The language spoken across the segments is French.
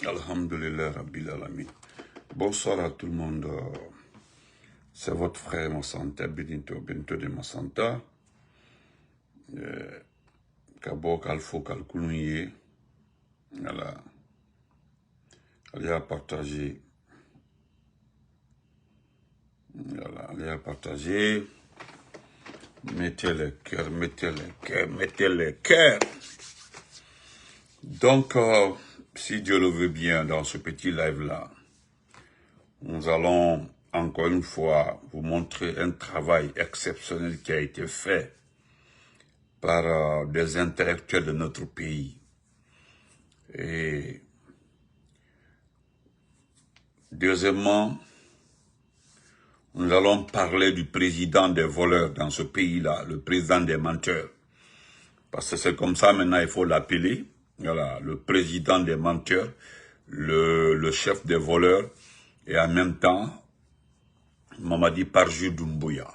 Alhamdulillah Rabbil Alamin. Bonsoir à tout le monde. C'est votre frère Massanta, Benito de Massanta. Kabo Kalfo Kalkounuye. Voilà. Allez à partager. Voilà, allez à partager. Mettez les cœurs, mettez les cœurs, mettez les cœurs. Donc, si Dieu le veut bien, dans ce petit live-là, nous allons encore une fois vous montrer un travail exceptionnel qui a été fait par des intellectuels de notre pays. Et deuxièmement, nous allons parler du président des voleurs dans ce pays-là, le président des menteurs. Parce que c'est comme ça maintenant, il faut l'appeler. Voilà, le président des menteurs, le chef des voleurs, et en même temps, Mamadi Parjou Doumbouya.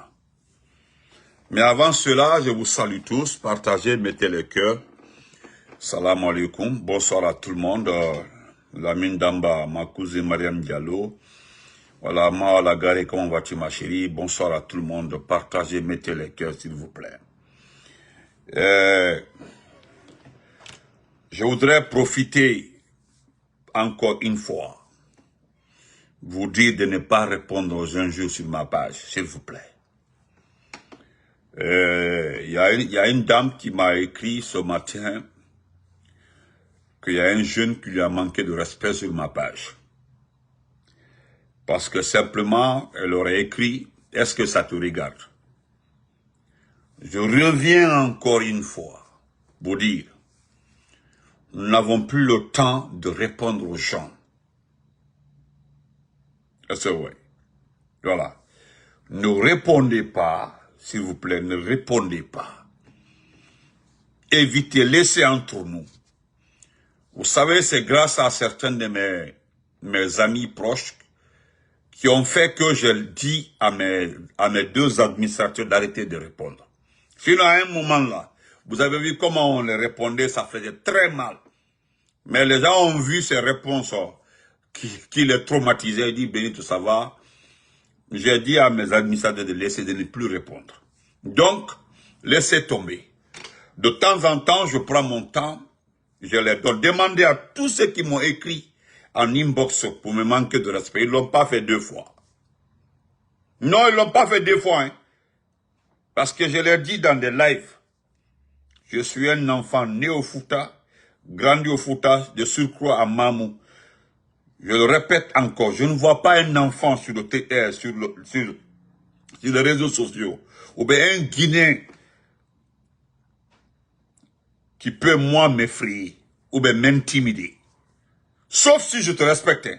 Mais avant cela, je vous salue tous, partagez, mettez les cœurs. Salam alaikum, bonsoir à tout le monde. Lamine Damba, ma cousine Mariam Diallo. Voilà, moi, la gare, comment vas-tu ma chérie? Bonsoir à tout le monde, partagez, mettez les cœurs s'il vous plaît. Je voudrais profiter encore une fois, vous dire de ne pas répondre aux injures sur ma page, s'il vous plaît. Il y a une dame qui m'a écrit ce matin qu'il y a un jeune qui lui a manqué de respect sur ma page. Parce que simplement, elle aurait écrit « Est-ce que ça te regarde ?» Je reviens encore une fois pour dire nous n'avons plus le temps de répondre aux gens. C'est vrai. Voilà. Ne répondez pas, s'il vous plaît, ne répondez pas. Évitez, laissez entre nous. Vous savez, c'est grâce à certains de mes amis proches qui ont fait que je dis à mes deux administrateurs d'arrêter de répondre. Sinon, à un moment là, vous avez vu comment on les répondait, ça faisait très mal. Mais les gens ont vu ces réponses qui les traumatisaient. Ils disent, Benito, ça va. J'ai dit à mes administrateurs de laisser, de ne plus répondre. Donc, laissez tomber. De temps en temps, je prends mon temps, je les donne. Demandez à tous ceux qui m'ont écrit en inbox pour me manquer de respect. Ils ne l'ont pas fait 2 fois. Non, ils ne l'ont pas fait 2 fois. Hein. Parce que je leur dis dans des lives, je suis un enfant né au Fouta, grandi au Fouta, de surcroît à Mamou. Je le répète encore, je ne vois pas un enfant sur les réseaux sociaux, ou bien un Guinéen qui peut moi m'effrayer, ou bien m'intimider. Sauf si je te respecte.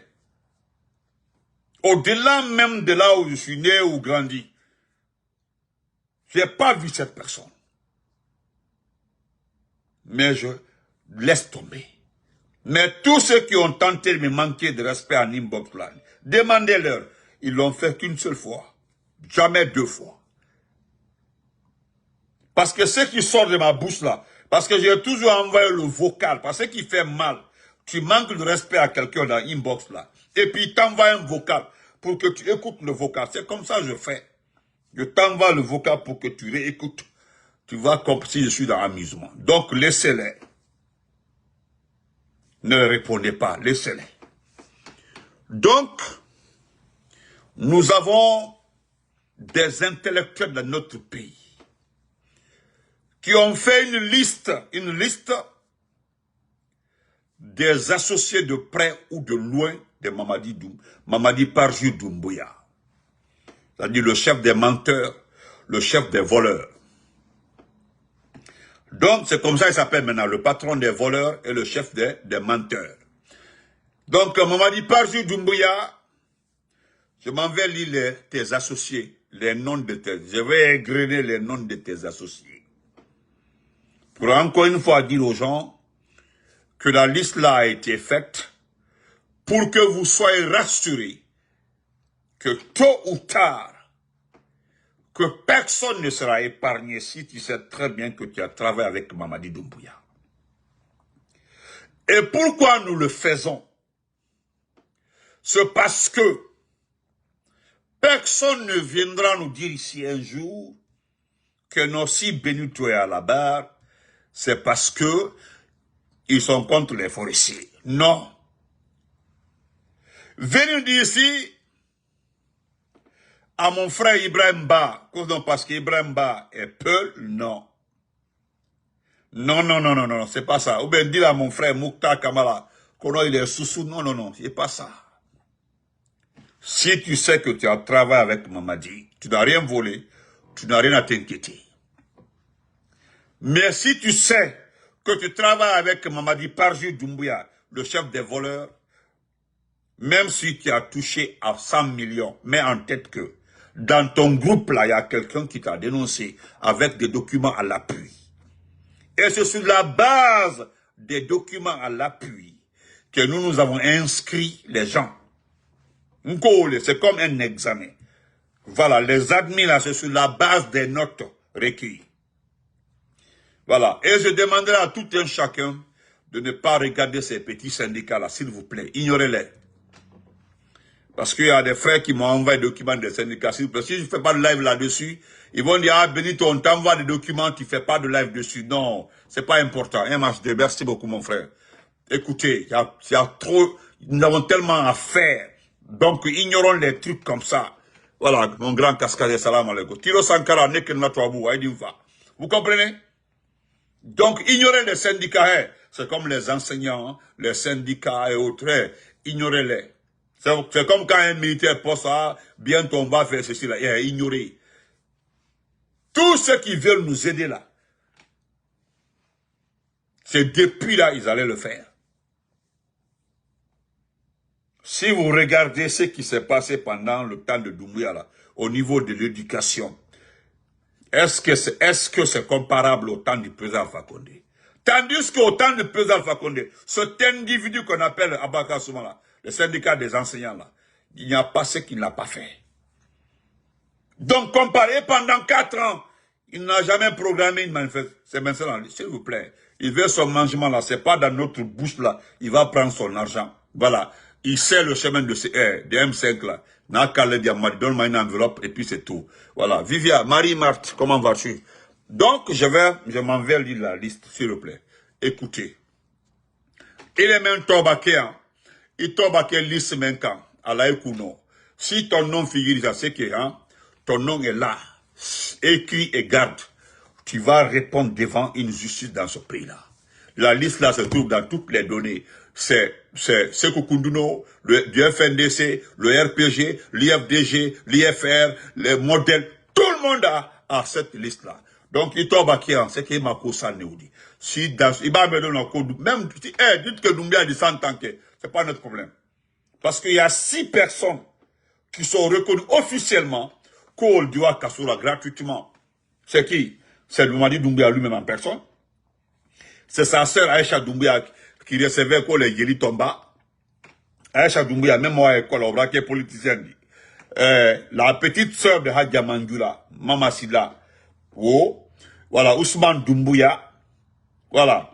Au-delà même de là où je suis né ou grandi, je n'ai pas vu cette personne. Mais je laisse tomber. Mais tous ceux qui ont tenté de me manquer de respect en inbox là, demandez-leur. Ils l'ont fait qu'une seule fois. Jamais 2 fois. Parce que ce qui sort de ma bouche là, parce que j'ai toujours envoyé le vocal, parce que ce qui fait mal, tu manques de respect à quelqu'un dans l'inbox là, et puis il t'envoie un vocal pour que tu écoutes le vocal. C'est comme ça que je fais. Je t'envoie le vocal pour que tu réécoutes. Tu vois comme si je suis dans l'amusement. Donc laissez-les. Ne répondez pas, laissez-les. Donc, nous avons des intellectuels dans notre pays qui ont fait une liste des associés de près ou de loin de Mamadi Parjou Doumbouya. C'est-à-dire le chef des menteurs, le chef des voleurs. Donc, c'est comme ça qu'il s'appelle maintenant, le patron des voleurs et le chef des menteurs. Donc, Mamadi Parjou Doumbouya, je m'en vais lire tes associés, les noms de je vais égrener les noms de tes associés. Pour encore une fois dire aux gens que la liste là a été faite pour que vous soyez rassurés que tôt ou tard, que personne ne sera épargné si tu sais très bien que tu as travaillé avec Mamadi Doumbouya. Et pourquoi nous le faisons? C'est parce que personne ne viendra nous dire ici un jour que Nossi Benito est à la barre, c'est parce que ils sont contre les forestiers. Non. Venez dire ici à mon frère Ibrahim Ba, parce qu'Ibrahim Ba est Peul, non. Non, non, non, non, non, c'est pas ça. Ou bien dire à mon frère Moukta Kamala, il est sous-sous, non, non, non, c'est pas ça. Si tu sais que tu as travaillé avec Mamadi, tu n'as rien volé, tu n'as rien à t'inquiéter. Mais si tu sais que tu travailles avec Mamadi Parjou Doumbouya, le chef des voleurs, même si tu as touché à 100 millions, mets en tête que dans ton groupe là, il y a quelqu'un qui t'a dénoncé avec des documents à l'appui. Et c'est sur la base des documents à l'appui que nous avons inscrit les gens. C'est comme un examen. Voilà, les admis là, c'est sur la base des notes recueillies. Voilà, et je demanderai à tout un chacun de ne pas regarder ces petits syndicats là, s'il vous plaît, ignorez-les. Parce qu'il y a des frères qui m'ont envoyé des documents des syndicats, s'il vous plaît. Si je ne fais pas de live là-dessus, ils vont dire, ah Benito, on t'envoie des documents, tu ne fais pas de live dessus. Non, c'est pas important. MHD, merci beaucoup mon frère. Écoutez, il y a trop, nous avons tellement à faire. Donc, ignorons les trucs comme ça. Voilà, mon grand cascade, salam alaikum. Tiro Sankara, n'est que notre abou, vous comprenez? Donc, ignorez les syndicats, hein. C'est comme les enseignants, les syndicats et autres, hein. Ignorez-les. C'est comme quand un militaire pense ça, bientôt on va faire ceci là, ignorez. Tous ceux qui veulent nous aider là, c'est depuis là ils allaient le faire. Si vous regardez ce qui s'est passé pendant le temps de Doumbouya là, au niveau de l'éducation, est-ce que c'est comparable au temps du président Alpha Condé? Tandis qu'au temps du président Alpha Condé, cet individu qu'on appelle Abaka Soumala, le syndicat des enseignants là, il n'y a pas ce qu'il n'a pas fait. Donc comparé pendant 4 ans, il n'a jamais programmé une manifestation. C'est maintenant, s'il vous plaît, il veut son mangement là, c'est pas dans notre bouche là, il va prendre son argent. Voilà, il sait le chemin de M5 là. N'a qu'à le dire, donne-moi une enveloppe et puis c'est tout. Voilà, Vivia, Marie-Marthe, comment vas-tu? Donc, je m'en vais lire la liste, s'il vous plaît. Écoutez. Il est même Tobaké, hein. Il Tobaké liste Menkan, à l'Aïkouno. Si ton nom figure dans ce qui est, hein, ton nom est là, écrit et garde. Tu vas répondre devant une justice dans ce pays-là. La liste là se trouve dans toutes les données. C'est Sekoukounduno, du FNDC, le RPG, l'IFDG, l'IFR, les modèles. Tout le monde a cette liste-là. Donc, il tombe à qui, c'est qui m'a causé Néoudi. Si dans, il va me donner un code, même, dites que Doumbia a dit 100 ans que, c'est pas notre problème. Parce qu'il y a 6 personnes qui sont reconnues officiellement qu'au Diwa Kassoura gratuitement. C'est qui? C'est Mamadi Doumbia lui-même en personne. C'est sa sœur Aïcha Doumbia qui recevait les Yeli Tomba. Aïcha Doumbia, même moi, école, on va qui est politicienne. La petite sœur de Hadja Mandula, Mama Sida. Oh, voilà, Ousmane Doumbouya. Voilà.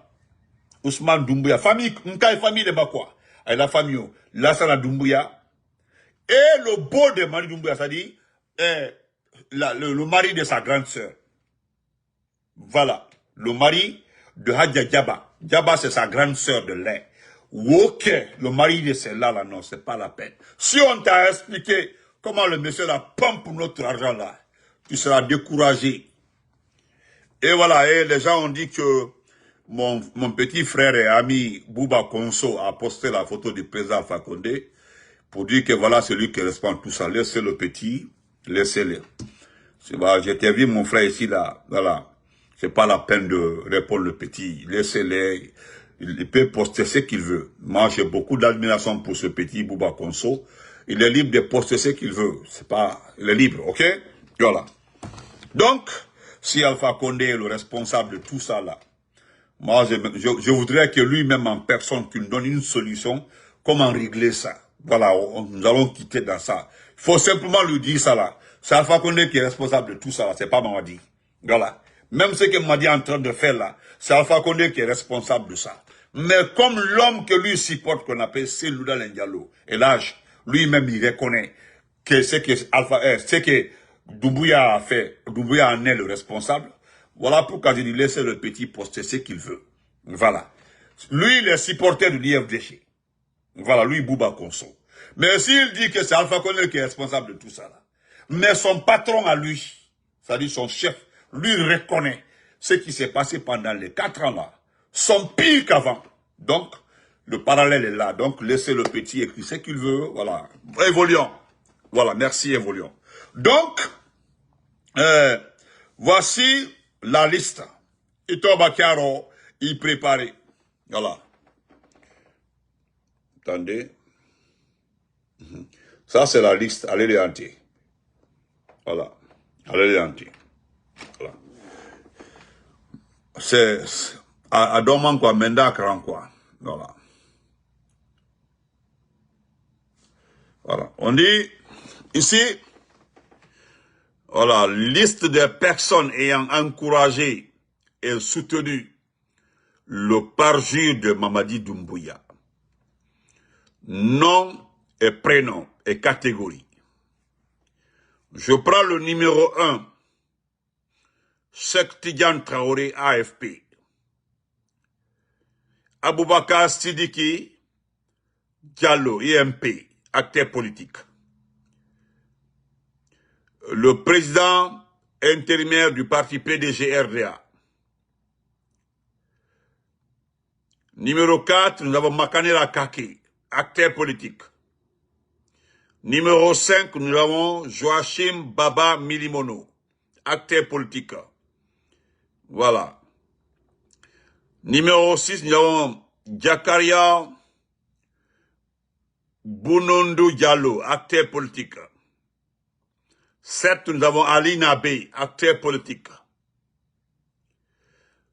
Ousmane Doumbouya. Famille, famille de Bakwa. Et la famille, Lassana Doumbouya. Et le beau de Mari Doumbouya, c'est-à-dire, le mari de sa grande sœur. Voilà. Le mari de Hadja Djaba. Djaba, c'est sa grande sœur de lait. Ok, le mari de celle-là, là, non, c'est pas la peine. Si on t'a expliqué comment le monsieur là pompe notre argent là, tu seras découragé. Et voilà, et les gens ont dit que mon petit frère et ami Bouba Konso a posté la photo du président Alpha Condé pour dire que voilà, c'est lui qui répond tout ça. Laissez le petit, laissez-le. J'ai vu mon frère ici là, voilà. C'est pas la peine de répondre le petit. Laissez-les. Il peut poster ce qu'il veut. Moi, j'ai beaucoup d'admiration pour ce petit Bouba Konso. Il est libre de poster ce qu'il veut. C'est pas, il est libre, ok? Voilà. Donc, si Alpha Condé est le responsable de tout ça là, moi, je voudrais que lui-même en personne, qu'il nous donne une solution, comment régler ça. Voilà, nous allons quitter dans ça. Il faut simplement lui dire ça là. C'est Alpha Condé qui est responsable de tout ça là, c'est pas Mamadi. Voilà. Même ce que Madi est en train de faire là, c'est Alpha Condé qui est responsable de ça. Mais comme l'homme que lui supporte, qu'on appelle Selouda Diallo, et l'âge, lui-même il reconnaît que ce que Doumbouya a fait, Doumbouya en est le responsable. Voilà pourquoi je lui laisse le petit poster ce qu'il veut. Voilà. Lui, il est supporter de l'IFDG. Voilà, lui, Bouba Konso. Mais s'il dit que c'est Alpha Condé qui est responsable de tout ça là, mais son patron à lui, c'est-à-dire son chef, lui reconnaît ce qui s'est passé pendant les 4 ans là, sont pires qu'avant. Donc, le parallèle est là. Donc, laissez le petit écrire ce qu'il veut. Voilà. Évoluons. Voilà, merci, évoluons. Donc, voici la liste. Ito Bakaro, il préparait. Voilà. Attendez. Ça, c'est la liste. Allez les hanter. Voilà. Allez les hanter. Voilà. C'est à Doman quoi, Menda Kran quoi. Voilà. Voilà. On dit ici, voilà, liste des personnes ayant encouragé et soutenu le parjure de Mamadi Doumbouya. Nom et prénom et catégorie. Je prends le numéro 1. Cheikh Tidiane Traoré, AFP. Aboubakar Sidiki Diallo, IMP, acteur politique. Le président intérimaire du parti PDG-RDA. Numéro 4, nous avons Makanela Kake, acteur politique. Numéro 5, nous avons Joachim Baba Milimono, acteur politique. Voilà. Numéro 6, nous avons Jakaria Bounondo Diallo, acteur politique. 7, nous avons Ali Nabé, acteur politique.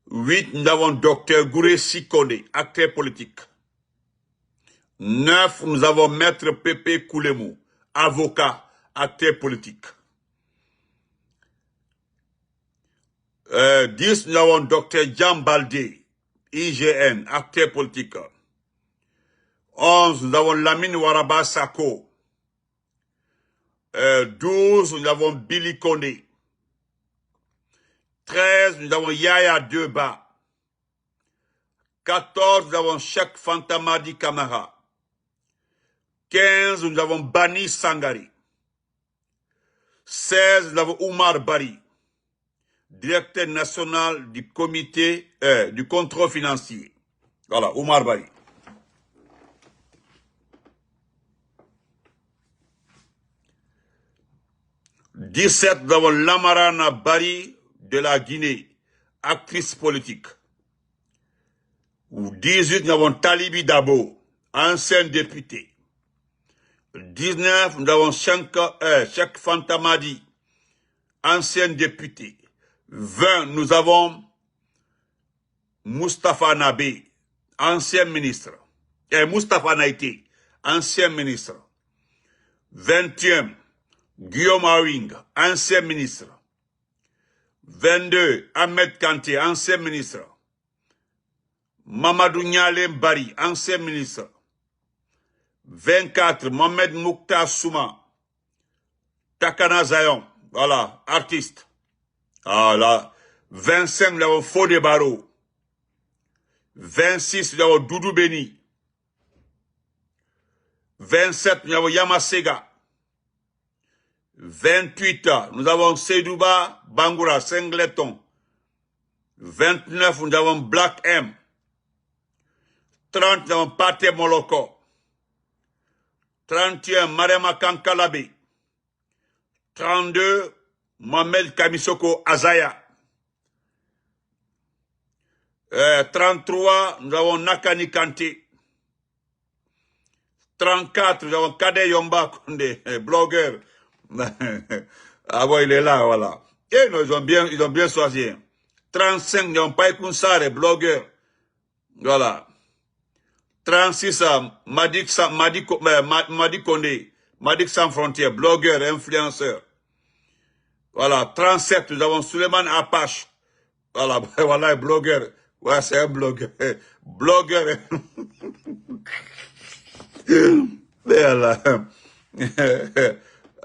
8, nous avons Dr Gouré Sikone, acteur politique. 9, nous avons Maître Pépé Koulemou, avocat, acteur politique. 10, nous avons Dr Jean Baldé, IGN, acteur politique. 11, nous avons Lamine Waraba Sako. 12, nous avons Billy Kone. 13, nous avons Yaya Deba. 14, nous avons Cheikh Fantamadi Kamara. 15, nous avons Bani Sangari. 16, nous avons Oumar Bari, directeur national du comité du contrôle financier. Voilà, Oumar Bari. « 17, nous avons Lamarana Bari de la Guinée, actrice politique. » Ou 18, nous avons Talibi Dabo, ancien député. 19, nous avons Cheikh Fantamadi, ancien député. 20, nous avons Moustapha Nabé, ancien ministre. Moustapha Naïté, ancien ministre. 21, Guillaume Awing, ancien ministre. 22, Ahmed Kanté, ancien ministre. Mamadou Nialem Bari, ancien ministre. 24, Mohamed Mouktar Souma, Takana Zayon, voilà, artiste. Voilà. 25, nous avons Fodé Baro. 26, nous avons Doudou Beni. 27, nous avons Yamasega. 28, nous avons Seydouba Bangoura, Singleton. 29, nous avons Black M. 30, nous avons Pate Moloko. 31, Marema Kankalabe. 32, Mohamed Kamisoko Azaya. 33, nous avons Nakani Kanté. 34, nous avons Kade Yomba Konde, blogueur. Ah bon, il est là, voilà. Et nous, ils ont bien choisi. 35, nous avons Paï Kounsare, blogueur. Voilà. 36, Madik Kondé, Madik Sans Frontières, blogueur, influenceur. Voilà. 37, nous avons Suleiman Apache, Voilà, voilà, blogueur. Ouais, c'est un blogueur. Blogueur. Mais là,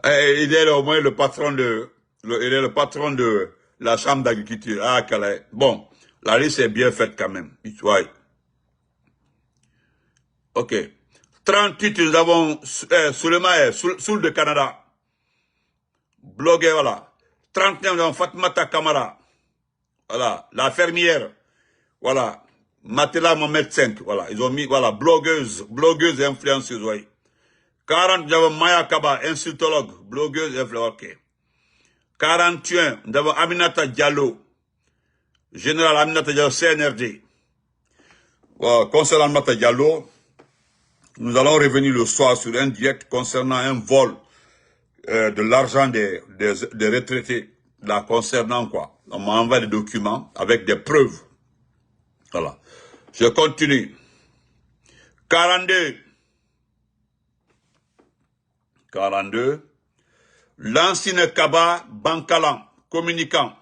il est au moins le patron il est le patron de la chambre d'agriculture. Ah, Calais. Bon, la liste est bien faite quand même. Ouais. Ok. 38, nous avons Soulema, Soul de Canada. Blogueur, voilà. 39, nous avons Fatmata Kamara. Voilà. La fermière. Voilà. Matela Mohamed 5. Voilà. Ils ont mis, voilà, blogueuse et influenceuse, oui. 40, nous avons Maya Kaba, insultologue, blogueuse et influenceuse, ok. 41, nous avons Aminata Diallo, général Aminata Diallo, CNRD. Voilà. Concernant Aminata Diallo, nous allons revenir le soir sur un direct concernant un vol de l'argent des retraités, là, concernant quoi. On m'a envoyé des documents avec des preuves. Voilà. Je continue. 42. L'ancien Kaba Bankalan, communicant.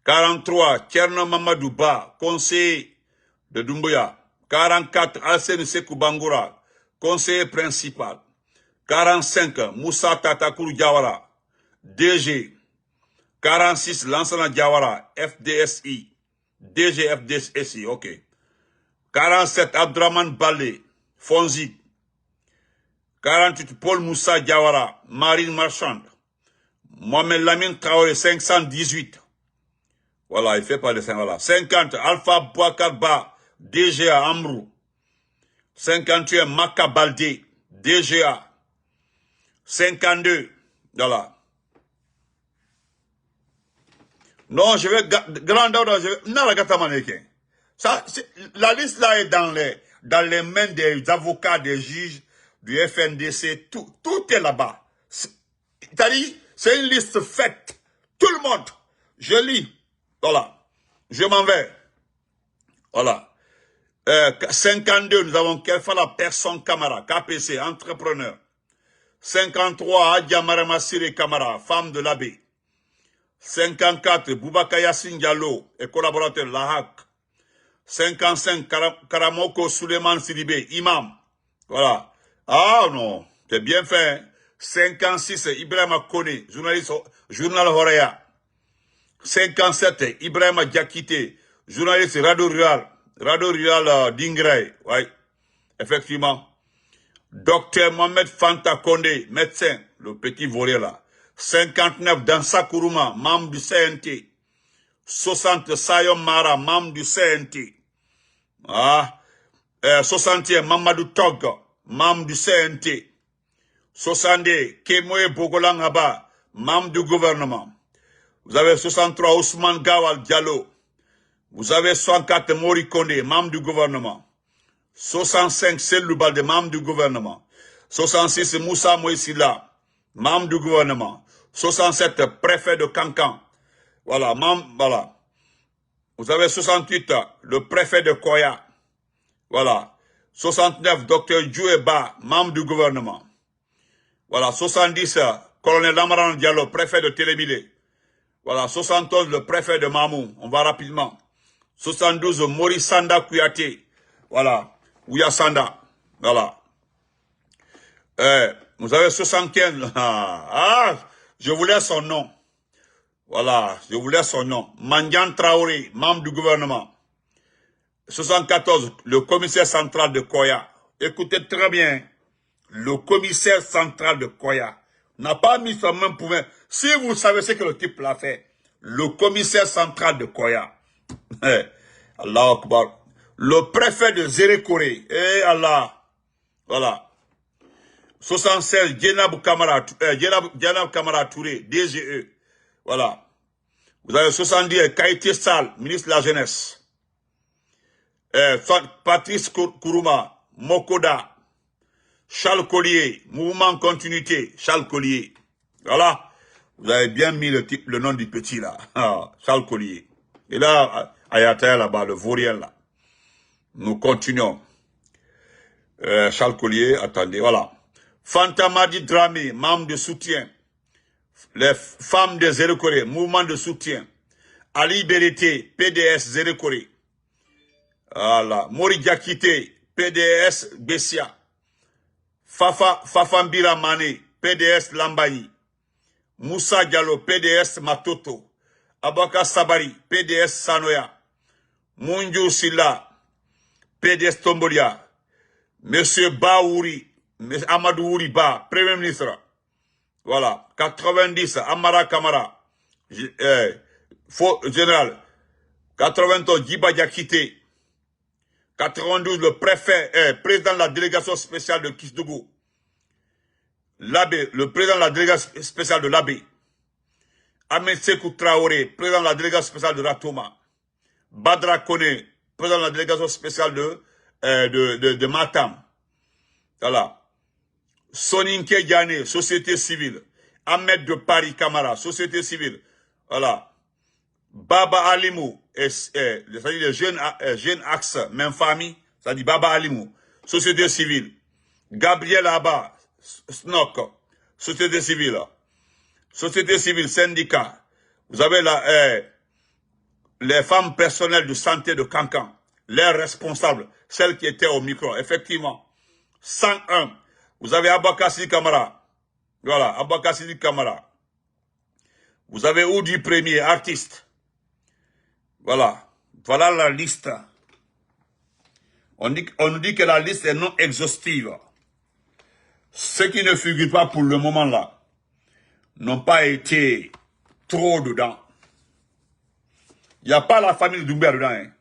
43. Tcherno Mamadou Ba, conseiller de Doumbouya. 44. Alsen Sekou Bangoura, conseiller principal. 45. Moussa Tatakourou Diawara, DG. 46. Lansana Diawara, FDSI. DG FDSI, ok. 47. Abdraman Balé, Fonzi. 48. Paul Moussa Diawara, Marine Marchande. Mohamed Lamine Traoré, 518. Voilà, il fait pas de 5, voilà. 50. Alpha Bouakarba, DGA Amrou. 51. Maka Baldé, DGA. 52. Voilà. Non, je vais, grandeur, je vais, non, la gata mannequin. Ça, la liste là est dans les mains des avocats, des juges, du FNDC, tout est là-bas. C'est-à-dire, c'est une liste faite. Tout le monde. Je lis. Voilà. Je m'en vais. Voilà. 52, nous avons Kelfala Personne Camara, KPC, entrepreneur. 53, Adja Maramassire Camara, femme de l'abbé. 54, Boubaka Yassine Diallo et collaborateur Lahak. 55, Karamoko Suleiman Sidibé, imam. Voilà. Ah non, c'est bien fait. 56, Ibrahima Kone, journaliste, journal Horea. 57, Ibrahima Diakité, journaliste Radio Rural d'Ingray. Oui, effectivement. Docteur Mohamed Fanta Kondé, médecin, le petit volé là. 59, Dansa Kourouma, membre du CNT. 60, Sayom Mara, membre du CNT. Ah, 61, Mamadou Tog, membre du CNT. 62, Kemoe Bogolangaba, membre du gouvernement. Vous avez 63, Ousmane Gawal Diallo. Vous avez 64, Mori Kondé, membre du gouvernement. 65, Selou Balde, membre du gouvernement. 66, Moussa Moïsila, membre du gouvernement. 67, préfet de Kankan. Voilà, membre, voilà. Vous avez 68, le préfet de Koya. Voilà. 69, docteur Djoueba, membre du gouvernement. Voilà. 70, colonel Lamaran Diallo, préfet de Télémilé. Voilà. 71, le préfet de Mamou. On va rapidement. 72, Maurice Sanda Kouyaté. Voilà. Ouya Sanda. Voilà. Vous avez 75. Je voulais son nom. Voilà, je voulais son nom. Mandian Traoré, membre du gouvernement. 74, le commissaire central de Koya. Écoutez très bien. Le commissaire central de Koya n'a pas mis son même pouvoir. Si vous savez ce que le type l'a fait, le commissaire central de Koya. Allah Akbar. Le préfet de Zérékoré. Allah. Voilà. 76, Djenab Kamara Touré, DGE. Voilà. Vous avez 70, Kaïté Sal, ministre de la Jeunesse. Patrice Kourouma, Mokoda. Charles Collier, Mouvement Continuité, Charles Collier. Voilà. Vous avez bien mis le nom du petit là. Charles Collier. Et là, Ayataya là-bas, le vaurien là. Nous continuons. Charles Collier, attendez, voilà. Fantamadi Dramé, membre de soutien. Les femmes des Zéro-Corée, mouvement de soutien. Ali Berete, PDS Zérékoré. Voilà. Mori Diakité, PDS Bessia. Fafambira Mane, PDS Lambayi. Moussa Diallo, PDS Matoto. Abaka Sabari, PDS Sanoya. Munju Silla, PDS Tombolia. Monsieur Baouri, Amadou Ouri Ba, Premier ministre. Voilà. 90, Amara Kamara. Général. 91, Djiba Diakité. 92, le préfet, président de la délégation spéciale de Kisdougou. L'abbé, le président de la délégation spéciale de l'abbé. Ahmed Sekou Traoré, président de la délégation spéciale de Ratoma. Badra Kone, président de la délégation spéciale de Matam. Voilà. Soninke Diané, société civile. Ahmed de Paris Camara, société civile. Voilà. Baba Alimou, c'est-à-dire le jeune axe, même famille, c'est-à-dire Baba Alimou, société civile. Gabriel Abba, SNOC, société civile. Société civile, syndicat. Vous avez les femmes personnelles de santé de Cancan, les responsables, celles qui étaient au micro, effectivement. 101. Vous avez Abakassi Kamara. Voilà, Abakassi Kamara. Vous avez Oudi Premier, artiste. Voilà. Voilà la liste. On nous dit que la liste est non exhaustive. Ceux qui ne figurent pas pour le moment là n'ont pas été trop dedans. Il n'y a pas la famille de Doumbouya dedans. Hein.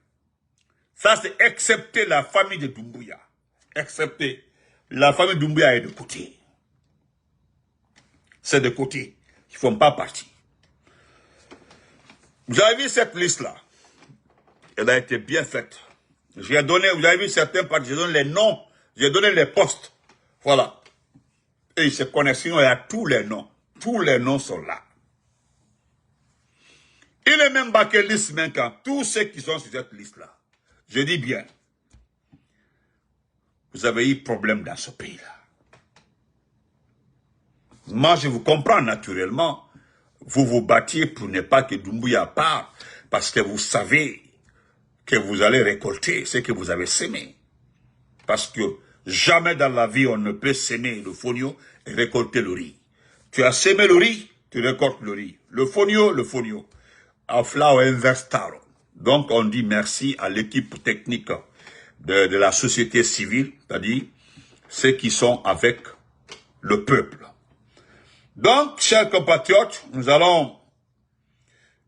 Ça, c'est excepté la famille de Doumbouya. Excepté. La famille de Doumbouya est de côté. C'est de côté. Ils ne font pas partie. Vous avez vu cette liste-là? Elle a été bien faite. J'ai donné, vous avez vu certains partis, j'ai donné les noms, j'ai donné les postes. Voilà. Et ils se connaissent, sinon il y a tous les noms. Tous les noms sont là. Il est même baqué liste maintenant, tous ceux qui sont sur cette liste-là. Je dis bien, vous avez eu problème dans ce pays-là. Moi, je vous comprends naturellement. Vous vous battiez pour ne pas que Doumbouya parte, parce que vous savez que vous allez récolter ce que vous avez semé. Parce que jamais dans la vie, on ne peut semer le fonio et récolter le riz. Tu as semé le riz, tu récoltes le riz. Le fonio. Afla ou inverse taro. Donc, on dit merci à l'équipe technique de la société civile, c'est-à-dire ceux qui sont avec le peuple. Donc, chers compatriotes, nous allons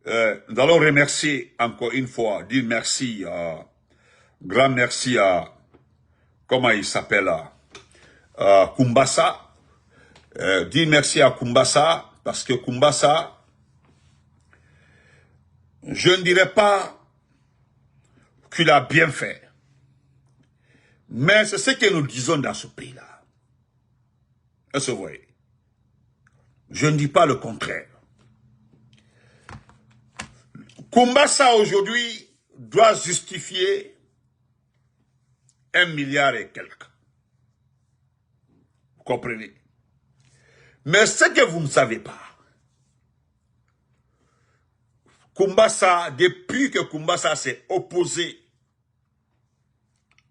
remercier encore une fois, dire merci, grand merci à, comment il s'appelle, Kumbasa. Dire merci à Kumbasa, parce que Kumbasa, je ne dirais pas qu'il a bien fait. Mais c'est ce que nous disons dans ce pays-là. Est-ce que vous voyez? Je ne dis pas le contraire. Kumbasa aujourd'hui doit justifier 1 milliard et quelques. Vous comprenez? Mais ce que vous ne savez pas, Kumbasa, depuis que Kumbasa s'est opposé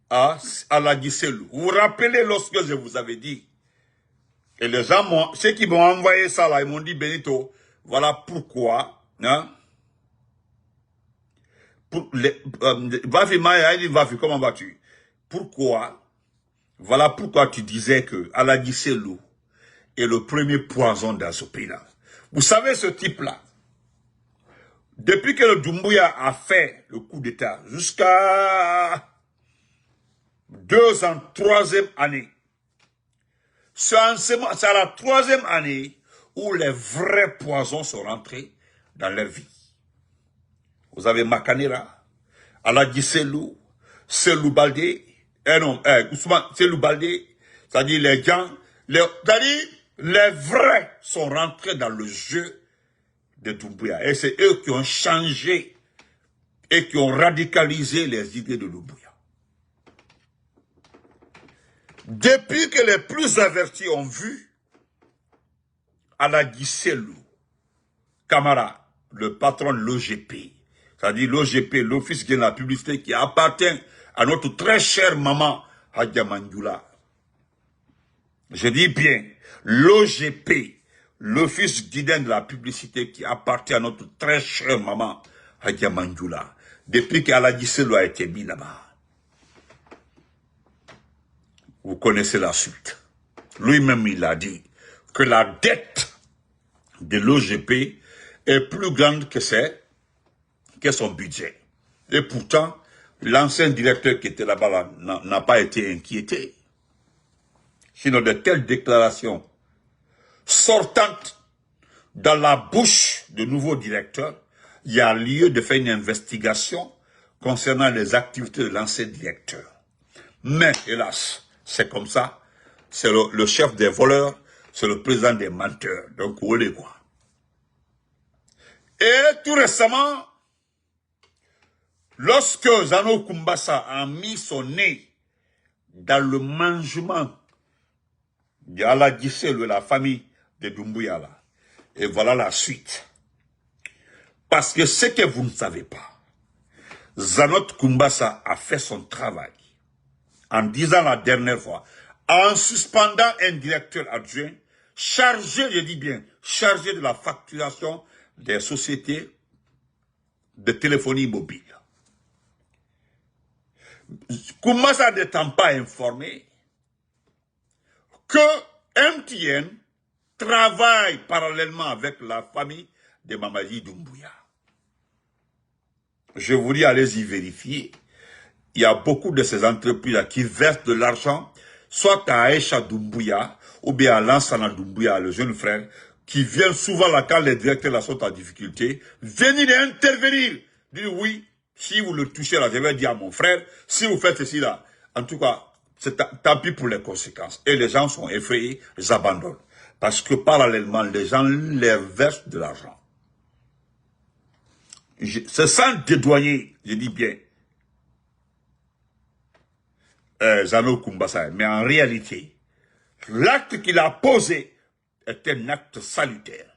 à la Guisselou, vous vous rappelez lorsque je vous avais dit, et les gens, ceux qui m'ont envoyé ça là, ils m'ont dit, Benito, voilà pourquoi, hein, comment vas-tu? Pourquoi? Voilà pourquoi tu disais que Alagi Selou est le premier poison dans ce pays-là. Vous savez ce type-là, depuis que le Doumbouya a fait le coup d'État, jusqu'à 2 ans, 3e année, c'est à la 3e année où les vrais poisons sont rentrés dans leur vie. Vous avez Makanera, Alagi Selou, Selou Baldé, Selou Baldé, c'est-à-dire les gens, c'est-à-dire les vrais sont rentrés dans le jeu de Doumbouya. Et c'est eux qui ont changé et qui ont radicalisé les idées de Doumbouya. Depuis que les plus avertis ont vu Alagi Selou Camara, le patron de l'OGP, c'est-à-dire l'OGP, l'Office de la publicité, qui appartient à notre très chère maman, Hadja Manjoula. Je dis bien, l'OGP, l'Office guidant de la publicité, qui appartient à notre très chère maman, Hadja Manjoula, depuis qu'Aladji Selou a été mis là-bas. Vous connaissez la suite. Lui-même, il a dit que la dette de l'OGP est plus grande que son budget. Et pourtant, l'ancien directeur qui était là-bas n'a pas été inquiété. Sinon, de telles déclarations sortantes dans la bouche de nouveau directeur, il y a lieu de faire une investigation concernant les activités de l'ancien directeur. Mais, hélas, c'est comme ça. C'est le chef des voleurs, c'est le président des menteurs. Donc, vous les voyez. Et tout récemment, lorsque Zano Kumbasa a mis son nez dans le mangement d'Aladji Selou et la famille de Doumbouya, et voilà la suite. Parce que ce que vous ne savez pas, Zanot Kumbasa a fait son travail en disant la dernière fois, en suspendant un directeur adjoint chargé, je dis bien, chargé de la facturation des sociétés de téléphonie mobile. Kumbasa n'étant pas informé que MTN travaille parallèlement avec la famille de Mamadi Doumbouya. Je vous dis, allez-y vérifier. Il y a beaucoup de ces entreprises qui versent de l'argent, soit à Aïcha Doumbouya, ou bien à Lansana Doumbouya, le jeune frère, qui vient souvent là quand les directeurs là sont en difficulté, venir et intervenir, dire oui, si vous le touchez là, je vais dire à mon frère, si vous faites ceci là, en tout cas, c'est tant pis pour les conséquences. Et les gens sont effrayés, ils abandonnent. Parce que parallèlement, les gens leur versent de l'argent. C'est sans dédouaner, je dis bien, Zano Kumbasa. Mais en réalité, l'acte qu'il a posé est un acte salutaire.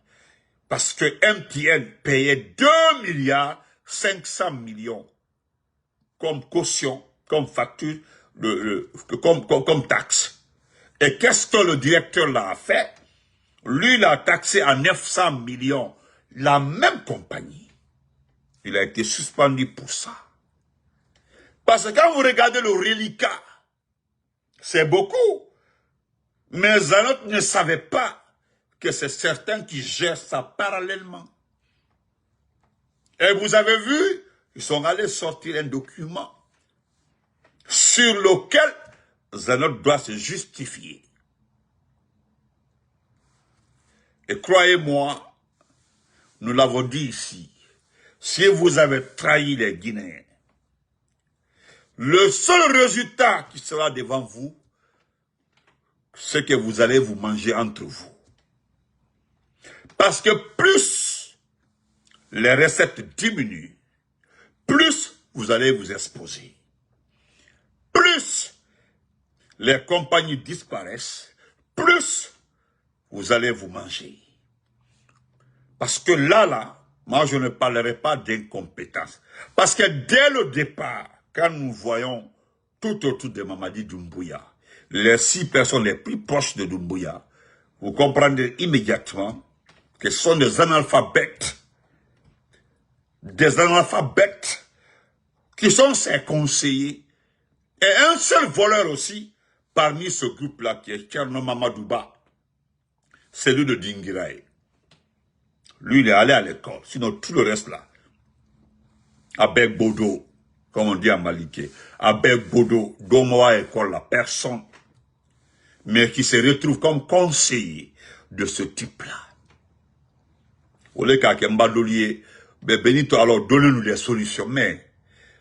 Parce que MTN payait 2,5 milliards comme caution, comme facture, comme taxe. Et qu'est-ce que le directeur l'a fait? Lui, il a taxé à 900 millions la même compagnie. Il a été suspendu pour ça. Parce que quand vous regardez le reliquat, c'est beaucoup. Mais Zanot ne savait pas que c'est certains qui gèrent ça parallèlement. Et vous avez vu, ils sont allés sortir un document sur lequel Zanot doit se justifier. Et croyez-moi, nous l'avons dit ici, si vous avez trahi les Guinéens, le seul résultat qui sera devant vous, c'est que vous allez vous manger entre vous. Parce que plus les recettes diminuent, plus vous allez vous exposer. Plus les compagnies disparaissent, plus vous allez vous manger. Parce que là, moi je ne parlerai pas d'incompétence. Parce que dès le départ, quand nous voyons tout autour de Mamadi Doumbouya, les 6 personnes les plus proches de Doumbouya, vous comprendrez immédiatement que ce sont des analphabètes qui sont ses conseillers, et un seul voleur aussi parmi ce groupe-là qui est Tcherno Mamadouba, c'est lui de Dingiraï. Lui, il est allé à l'école, sinon tout le reste là, avec Bodo, comme on dit à Maliké, avec Bodo, Domoa école là, personne, mais qui se retrouve comme conseiller de ce type-là. Au lieu qu'à Kembadolier, Benito, alors donnez-nous des solutions, mais,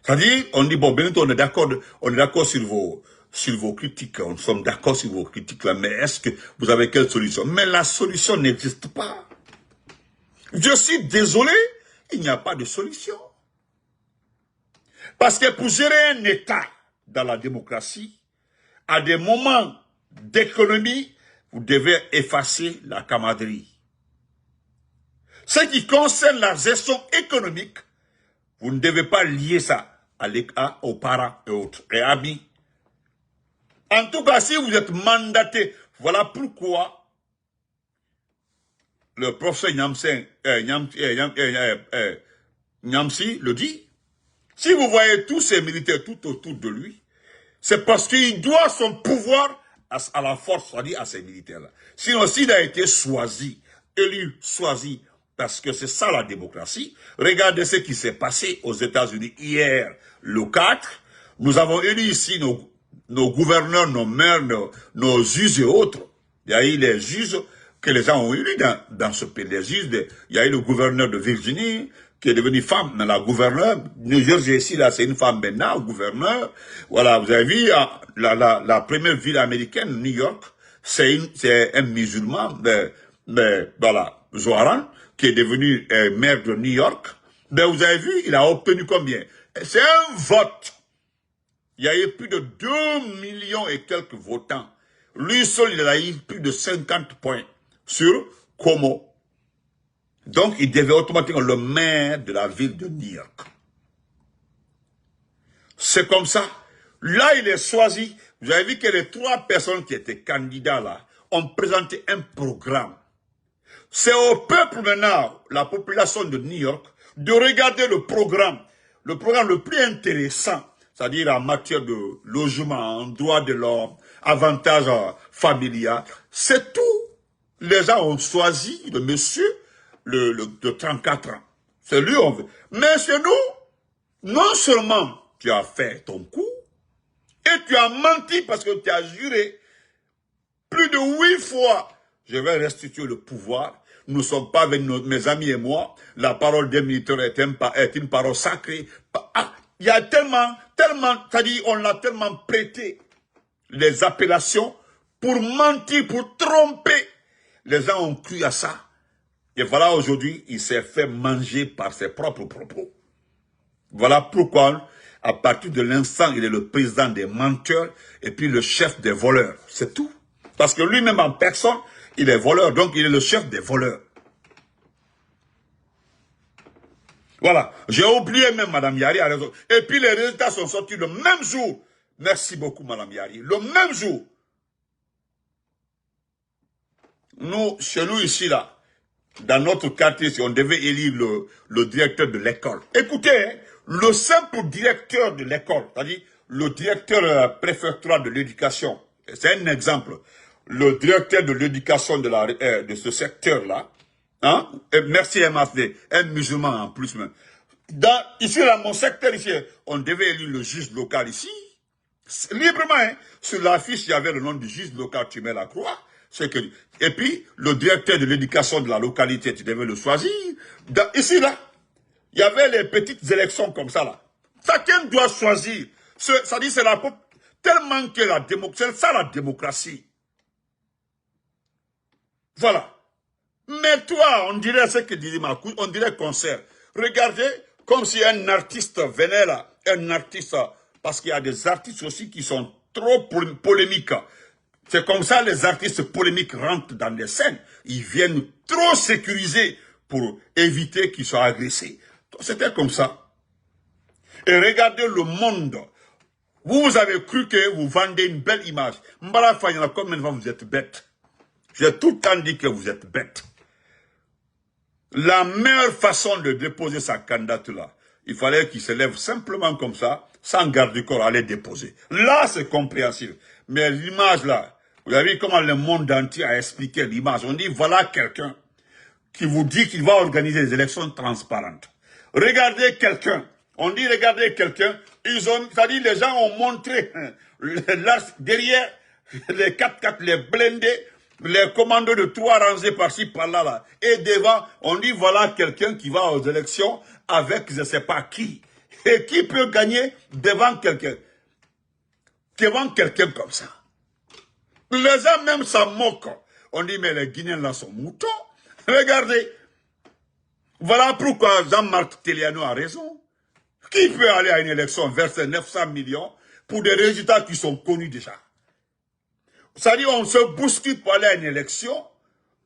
c'est-à-dire, on dit, bon, Benito, on est d'accord sur vos critiques, on sommes d'accord sur vos critiques là, mais est-ce que vous avez quelle solution? Mais la solution n'existe pas. Je suis désolé, il n'y a pas de solution. Parce que pour gérer un État dans la démocratie, à des moments d'économie, vous devez effacer la camaraderie. Ce qui concerne la gestion économique, Vous ne devez pas lier ça aux parents et autres, et amis. En tout cas, si vous êtes mandaté, voilà pourquoi le professeur Nyamsi le dit. Si vous voyez tous ces militaires tout autour de lui, c'est parce qu'il doit son pouvoir à la force, c'est-à-dire à ces militaires-là. Sinon, s'il a été choisi, élu, choisi, parce que c'est ça la démocratie, regardez ce qui s'est passé aux États-Unis hier, le 4. Nous avons élu ici nos gouverneurs, nos maires, nos juges et autres. Il y a eu les juges que les gens ont élus dans ce pays. Les juges, il y a eu le gouverneur de Virginie, qui est devenue femme, mais la gouverneure, New Jersey ici, là, c'est une femme maintenant, gouverneur. Voilà, vous avez vu, la première ville américaine, New York, c'est un musulman, voilà, Zoharan, qui est devenu maire de New York. Mais vous avez vu, il a obtenu combien? C'est un vote. Il y a eu plus de 2 millions et quelques votants. Lui seul, il a eu plus de 50 points sur Cuomo. Donc, il devait automatiquement le maire de la ville de New York. C'est comme ça. Là, il est choisi. Vous avez vu que les 3 personnes qui étaient candidats là ont présenté un programme. C'est au peuple maintenant, la population de New York, de regarder le programme le plus intéressant, c'est-à-dire en matière de logement, droit de l'homme, avantages familiaux. C'est tout. Les gens ont choisi le monsieur de 34 ans. C'est lui on veut. Mais chez nous, non seulement tu as fait ton coup, et tu as menti parce que tu as juré plus de 8 fois, je vais restituer le pouvoir. Nous ne sommes pas avec mes amis et moi. La parole des militaires est une parole sacrée. Il y a tellement, c'est-à-dire on l'a tellement prêté les appellations pour mentir, pour tromper. Les gens ont cru à ça. Et voilà, aujourd'hui, il s'est fait manger par ses propres propos. Voilà pourquoi, à partir de l'instant, il est le président des menteurs et puis le chef des voleurs. C'est tout. Parce que lui-même en personne, il est voleur, donc il est le chef des voleurs. Voilà. J'ai oublié même, Madame Yari a raison. Et puis les résultats sont sortis le même jour. Merci beaucoup, Madame Yari. Le même jour. Nous, chez nous ici, là, dans notre quartier, si on devait élire le directeur de l'école. Écoutez, le simple directeur de l'école, c'est-à-dire le directeur préfectoral de l'éducation, c'est un exemple. Le directeur de l'éducation de ce secteur-là, hein, et merci MAFD, un musulman en plus même. Ici, dans mon secteur, ici, on devait élire le juge local ici. Librement, hein, sur l'affiche, il y avait le nom du juge local, tu mets la croix. Et puis, le directeur de l'éducation de la localité, tu devais le choisir. Ici, là, il y avait les petites élections comme ça, là. Chacun doit choisir. Ça dit, c'est tellement que c'est ça la démocratie. Voilà. Mais toi, on dirait ce que disait Makou, on dirait concert. Regardez, comme si un artiste venait là, un artiste, parce qu'il y a des artistes aussi qui sont trop polémiques. C'est comme ça les artistes polémiques rentrent dans les scènes. Ils viennent trop sécuriser pour éviter qu'ils soient agressés. C'était comme ça. Et regardez le monde. Vous avez cru que vous vendez une belle image. Mbara Fayana, combien de fois vous êtes bête? J'ai tout le temps dit que vous êtes bête. La meilleure façon de déposer sa candidature là, il fallait qu'il se lève simplement comme ça, sans garde du corps, aller déposer. Là, c'est compréhensible. Mais l'image là, vous avez vu comment le monde entier a expliqué l'image. On dit, voilà quelqu'un qui vous dit qu'il va organiser des élections transparentes. Regardez quelqu'un. On dit, regardez quelqu'un. C'est-à-dire, les gens ont montré derrière les 4x4, les blindés, les commandos de 3 rangées par-ci, par-là, là. Et devant, on dit, voilà quelqu'un qui va aux élections avec je ne sais pas qui. Et qui peut gagner devant quelqu'un? Devant quelqu'un comme ça. Les gens même s'en moquent. On dit, mais les Guinéens là sont moutons. Regardez. Voilà pourquoi Jean-Marc Téliano a raison. Qui peut aller à une élection verser 900 millions pour des résultats qui sont connus déjà? C'est-à-dire, on se bouscule pour aller à une élection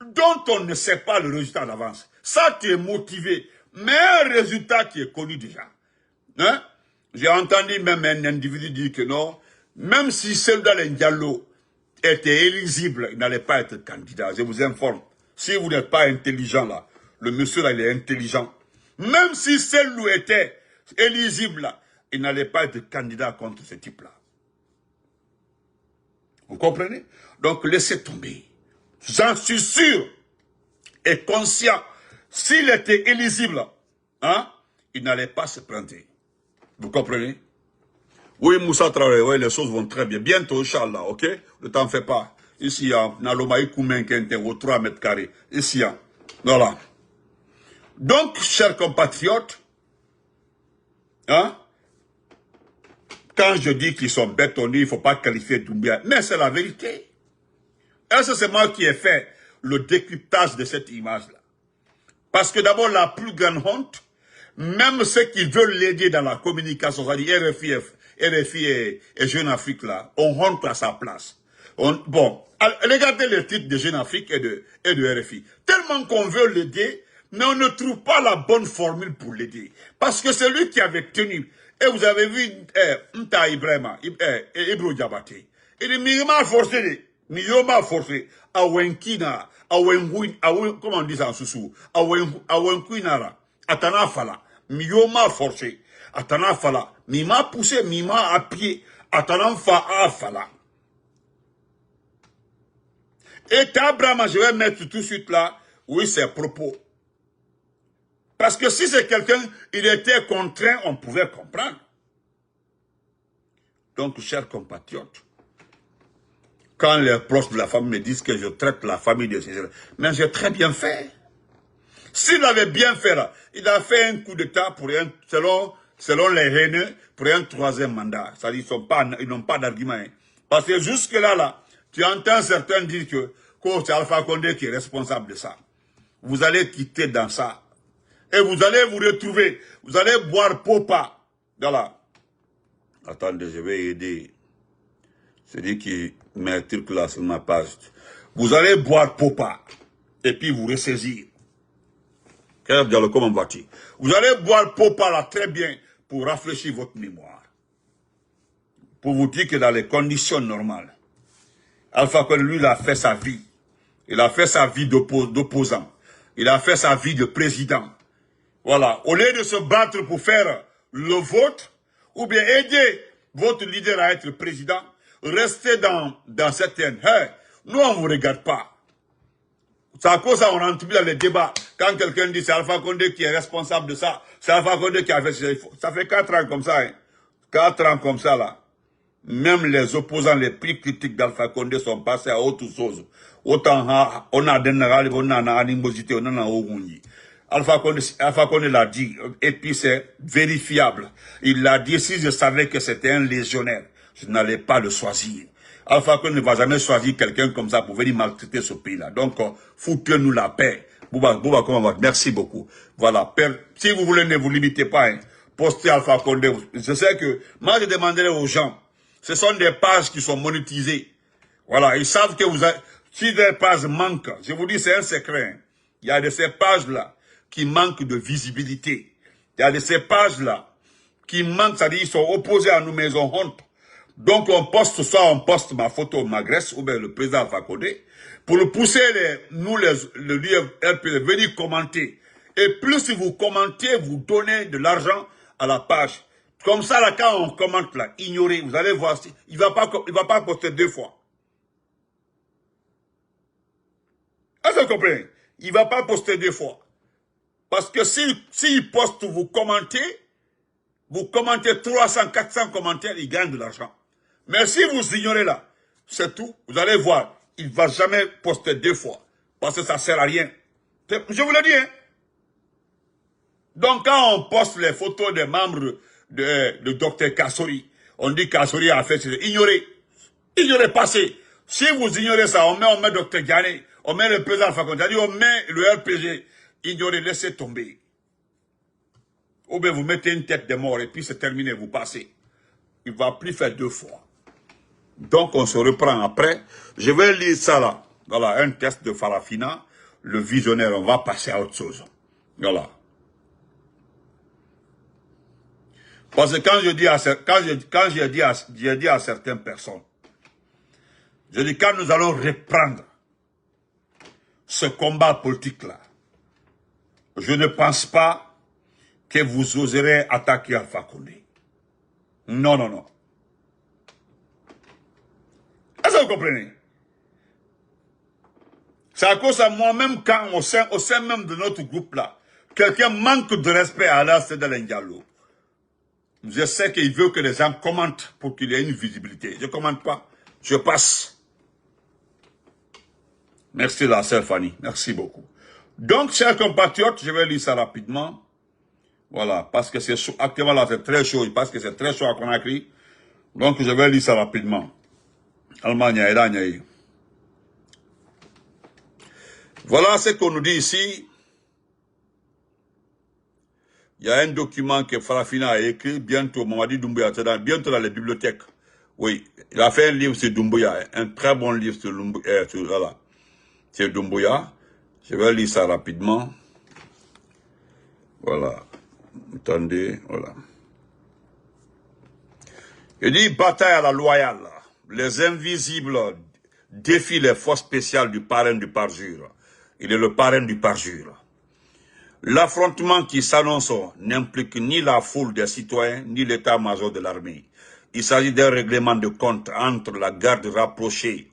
dont on ne sait pas le résultat d'avance. Ça, tu es motivé. Mais un résultat qui est connu déjà. Hein? J'ai entendu même un individu dire que non, même si Cellou Diallo était éligible, il n'allait pas être candidat. Je vous informe. Si vous n'êtes pas intelligent là, le monsieur là, il est intelligent. Même si Cellou était éligible là, il n'allait pas être candidat contre ce type-là. Vous comprenez? Donc laissez tomber. J'en suis sûr et conscient. S'il était éligible, hein, il n'allait pas se planter. Vous comprenez? Oui, Moussa Traoré, oui, les choses vont très bien. Bientôt, Inch'Allah, ok? Ne t'en fais pas. Ici, dans l'Omaï Koumen, qui est au 3 mètres carrés. Ici, voilà. Donc, chers compatriotes, hein, quand je dis qu'ils sont bétonnés, il ne faut pas qualifier Doumbia, mais c'est la vérité. Est-ce que c'est moi qui ai fait le décryptage de cette image-là? Parce que d'abord, la plus grande honte, même ceux qui veulent l'aider dans la communication, c'est-à-dire RFI et Jeune Afrique, là, on honte à sa place. Bon, regardez le titre de Jeune Afrique et de RFI. Tellement qu'on veut l'aider, mais on ne trouve pas la bonne formule pour l'aider. Parce que c'est lui qui avait tenu. Et vous avez vu Nta Ibrahima, Ibro Diabaté. Il dit, Miyoma forcé, Awenkina, comment on dit ça en Soussou? Awenkwinara, Atana Fala, Miyoma forcé, Atana Fala, Mima poussé, Mima à pied, Atana Fala. Et Tabrama, je vais mettre tout de suite là, oui, c'est propos. Parce que si c'est quelqu'un, il était contraint, on pouvait comprendre. Donc, chers compatriotes, quand les proches de la famille me disent que je traite la famille de ces gens, mais j'ai très bien fait. S'il avait bien fait là, il a fait un coup d'État pour selon les Rennais, pour un troisième mandat. C'est-à-dire ils n'ont pas d'argument. Hein. Parce que jusque là, tu entends certains dire que c'est Alpha Condé qui est responsable de ça. Vous allez quitter dans ça. Et vous allez vous retrouver. Vous allez boire Popa. Voilà. Attendez, je vais aider. C'est dit qui met un truc là sur ma page. Vous allez boire Popa. Et puis vous ressaisir. Comment vas-tu? Vous allez boire Popa là très bien pour rafraîchir votre mémoire. Pour vous dire que dans les conditions normales, Alpha Condé, lui, il a fait sa vie. Il a fait sa vie d'opposant. Il a fait sa vie de président. Voilà. Au lieu de se battre pour faire le vote, ou bien aider votre leader à être président, restez dans cette haine. Hey, nous, on ne vous regarde pas. C'est à cause ça on rentre plus dans les débats. Quand quelqu'un dit c'est Alpha Condé qui est responsable de ça, c'est Alpha Condé qui a fait ça. Ça fait 4 ans comme ça. Hein. 4 ans comme ça là. Même les opposants les plus critiques d'Alpha Condé sont passés à autre chose. Autant on a des on a animosité, on a Ogunyi. Alpha Condé l'a dit, et puis c'est vérifiable. Il l'a dit, si je savais que c'était un légionnaire, je n'allais pas le choisir. Alpha Condé ne va jamais choisir quelqu'un comme ça pour venir maltraiter ce pays-là. Donc, foutez-nous la paix. Bouba, comment va? Merci beaucoup. Voilà. Si vous voulez, ne vous limitez pas. Hein. Postez Alpha Condé. Je sais que, moi je demanderai aux gens, ce sont des pages qui sont monétisées. Voilà. Ils savent que si des pages manquent, je vous dis, c'est un secret. Hein. Il y a de ces pages-là qui manquent de visibilité. Il y a de ces pages-là qui manquent, c'est-à-dire ils sont opposés à nous, mais ils ont honte. Donc on poste ma photo, ma Grèce, ou bien le président Alpha Condé, pour le pousser, le RPD, venir commenter. Et plus vous commentez, vous donnez de l'argent à la page. Comme ça, là, quand on commente là, ignorez, vous allez voir, il va pas poster 2 fois. Est-ce que vous comprenez? Il va pas poster 2 fois. Parce que s'il poste, vous commentez 300, 400 commentaires, il gagne de l'argent. Mais si vous ignorez là, c'est tout. Vous allez voir, il ne va jamais poster 2 fois. Parce que ça ne sert à rien. Je vous le dis, hein. Donc quand on poste les photos des membres de Dr Kassori, on dit Kassori a fait, ignorez. Ignorez, passez. Si vous ignorez ça, on met Dr Ghané, on met le président Alpha Condé, on met le RPG. Ignorez, laissez tomber. Ou bien vous mettez une tête de mort et puis c'est terminé, vous passez. Il ne va plus faire 2 fois. Donc on se reprend après. Je vais lire ça là. Voilà, un test de Farafina. Le visionnaire, on va passer à autre chose. Voilà. Parce que quand je dis à, j'ai dit à certaines personnes, je dis quand nous allons reprendre ce combat politique-là, je ne pense pas que vous oserez attaquer Alpha Condé. Non, non, non. Est-ce que vous comprenez? C'est à cause de moi-même quand au sein même de notre groupe-là, quelqu'un manque de respect à Alassane Diallo. Je sais qu'il veut que les gens commentent pour qu'il y ait une visibilité. Je ne commente pas, je passe. Merci la sœur Fanny, merci beaucoup. Donc, chers compatriotes, je vais lire ça rapidement. Voilà, parce que c'est actuellement là, c'est très chaud, parce que c'est très chaud à Conakry. Donc, je vais lire ça rapidement. Allemagne, Iranie. Voilà ce qu'on nous dit ici. Il y a un document que Farafina a écrit bientôt, Mamadi Doumbouya, bientôt dans les bibliothèques. Oui, il a fait un livre sur Doumbouya, un très bon livre sur Doumbouya. Voilà, c'est Doumbouya. Je vais lire ça rapidement. Voilà, attendez, voilà. Il dit, bataille à la loyale. Les invisibles défient les forces spéciales du parrain du parjure. Il est le parrain du parjure. L'affrontement qui s'annonce n'implique ni la foule des citoyens, ni l'état-major de l'armée. Il s'agit d'un règlement de compte entre la garde rapprochée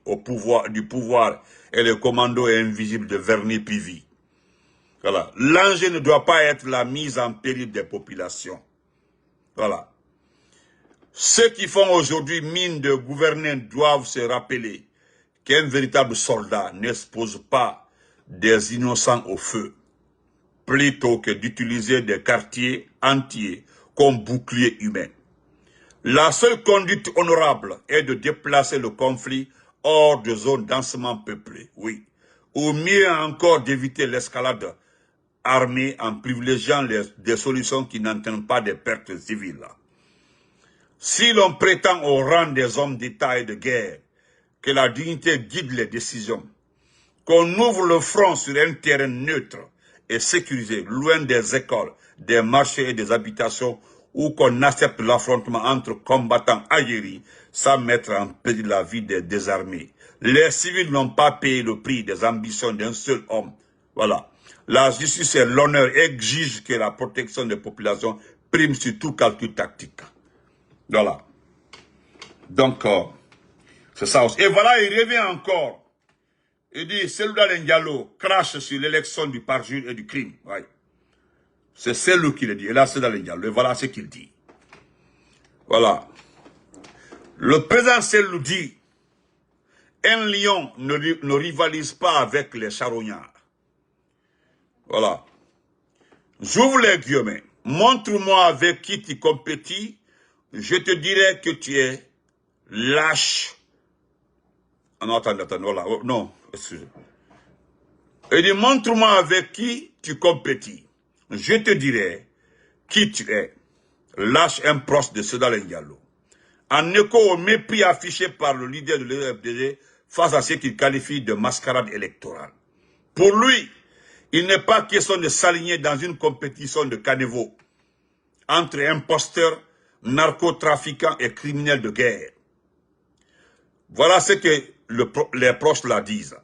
du pouvoir et le commando invisible de Verny-Pivy. Voilà. L'enjeu ne doit pas être la mise en péril des populations. Voilà. Ceux qui font aujourd'hui mine de gouverner doivent se rappeler qu'un véritable soldat n'expose pas des innocents au feu, plutôt que d'utiliser des quartiers entiers comme boucliers humains. La seule conduite honorable est de déplacer le conflit hors de zones densément peuplées, oui, ou mieux encore d'éviter l'escalade armée en privilégiant des solutions qui n'entraînent pas des pertes civiles. Si l'on prétend au rang des hommes d'État et de guerre que la dignité guide les décisions, qu'on ouvre le front sur un terrain neutre et sécurisé, loin des écoles, des marchés et des habitations, ou qu'on accepte l'affrontement entre combattants aguerris sans mettre en péril la vie des désarmés. Les civils n'ont pas payé le prix des ambitions d'un seul homme. Voilà. La justice et l'honneur exigent que la protection des populations prime sur tout calcul tactique. Voilà. Donc, c'est ça aussi. Et voilà, il revient encore. Il dit, Selouda Diallo crache sur l'élection du parjure et du crime. Ouais. C'est Selou qui le dit. Et là, c'est dans les Diallo. Et voilà ce qu'il dit. Voilà. Le président Selou dit, un lion ne rivalise pas avec les charognards. Voilà. J'ouvre les guillemets. Montre-moi avec qui tu compétis. Je te dirai que tu es lâche. Ah non, attends, voilà. Oh, non, excusez. Il dit, montre-moi avec qui tu compétis. Je te dirai qui tu es. Lâche un proche de Selouda Diallo. En écho au mépris affiché par le leader de l'EFDG face à ce qu'il qualifie de mascarade électorale. Pour lui, il n'est pas question de s'aligner dans une compétition de caniveau entre imposteurs, narcotrafiquants et criminels de guerre. Voilà ce que les proches la disent.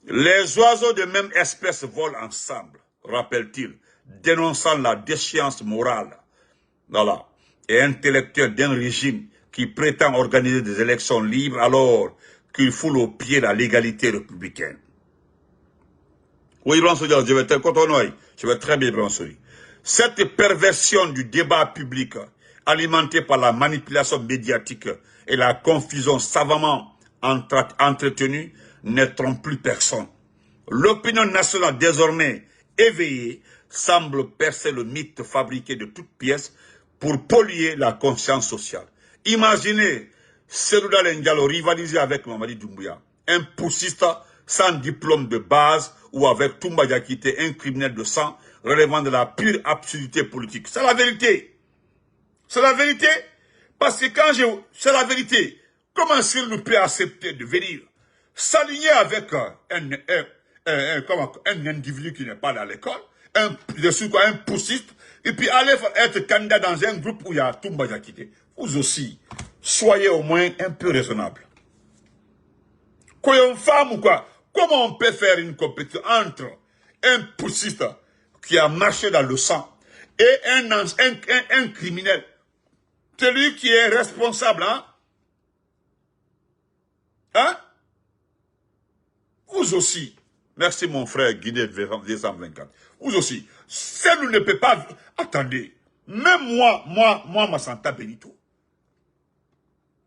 Les oiseaux de même espèce volent ensemble, rappelle-t-il, dénonçant la déchéance morale, voilà, et intellectuelle d'un régime qui prétend organiser des élections libres alors qu'il foule au pied la légalité républicaine. Oui, je vais très bien Bransori. Cette perversion du débat public, alimentée par la manipulation médiatique et la confusion savamment entretenue, ne trompe plus personne. L'opinion nationale désormais éveillée semble percer le mythe fabriqué de toutes pièces pour polluer la conscience sociale. Imaginez Selouda Diallo rivaliser avec Mamadi Doumbouya, un poussiste sans diplôme de base, ou avec Toumba Diakité, un criminel de sang relevant de la pure absurdité politique. C'est la vérité. C'est la vérité. Parce que c'est la vérité. Comment est-ce qu'il peut accepter de venir s'aligner avec un individu qui n'est pas dans l'école, un poussiste, et puis aller être candidat dans un groupe où il y a Toumba Diakité. Vous aussi, soyez au moins un peu raisonnable. Quoi, une femme ou quoi? Comment on peut faire une compétition entre un poussiste qui a marché dans le sang et un criminel? Celui qui est responsable, hein? Hein? Vous aussi. Merci mon frère Guidé 224. Vous aussi. Celle ne peut pas... Attendez. Même moi, Massanta Benito.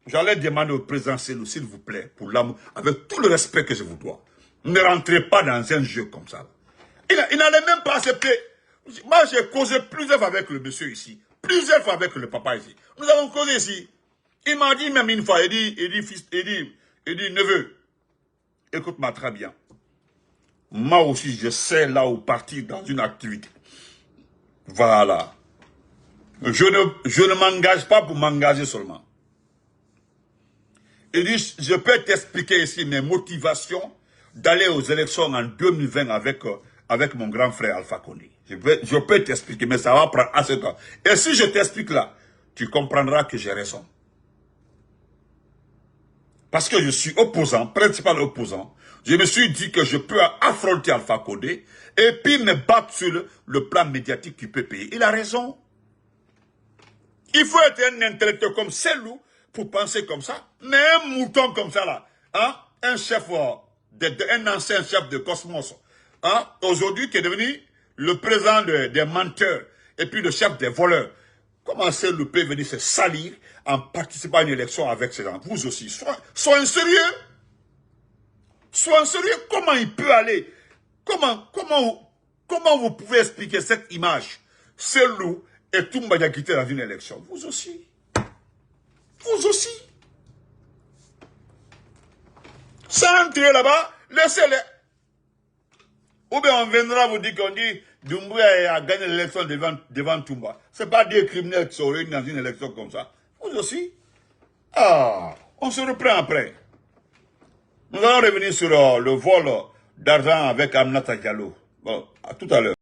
J'allais demander au président Selou, s'il vous plaît, pour l'amour, avec tout le respect que je vous dois. Ne rentrez pas dans un jeu comme ça. Il n'allait même pas accepter. Moi, j'ai causé plusieurs fois avec le monsieur ici. Plusieurs fois avec le papa ici. Nous avons causé ici. Il m'a dit même une fois, il dit, neveu, écoute-moi très bien. Moi aussi, je sais là où partir dans une activité. Voilà. Je ne m'engage pas pour m'engager seulement. Il dit, je peux t'expliquer ici mes motivations d'aller aux élections en 2020 avec mon grand frère Alpha Condé. Je peux t'expliquer, mais ça va prendre assez de temps. Et si je t'explique là, tu comprendras que j'ai raison. Parce que je suis opposant, principal opposant. Je me suis dit que je peux affronter Alpha Condé et puis me battre sur le plan médiatique qui peut payer. Il a raison. Il faut être un intellectuel comme Selou pour penser comme ça. Mais un mouton comme ça là, hein, un chef, un ancien chef de Cosmos, hein, aujourd'hui qui est devenu le président des menteurs et puis le chef des voleurs. Comment Selou peut venir se salir en participant à une élection avec ces gens? Vous aussi, soyez sérieux. Soyez sérieux. Comment il peut aller? Comment vous pouvez expliquer cette image? Selou et Toumba Diakité dans une élection. Vous aussi. Vous aussi. Sans entrer là-bas, laissez-les. Ou bien on viendra vous dire qu'on dit Doumbouya a gagné l'élection devant Toumba. Ce n'est pas des criminels qui sont réunis dans une élection comme ça. Vous aussi. Ah, on se reprend après. Nous allons revenir sur le vol d'argent avec Aminata Diallo. Bon, à tout à l'heure.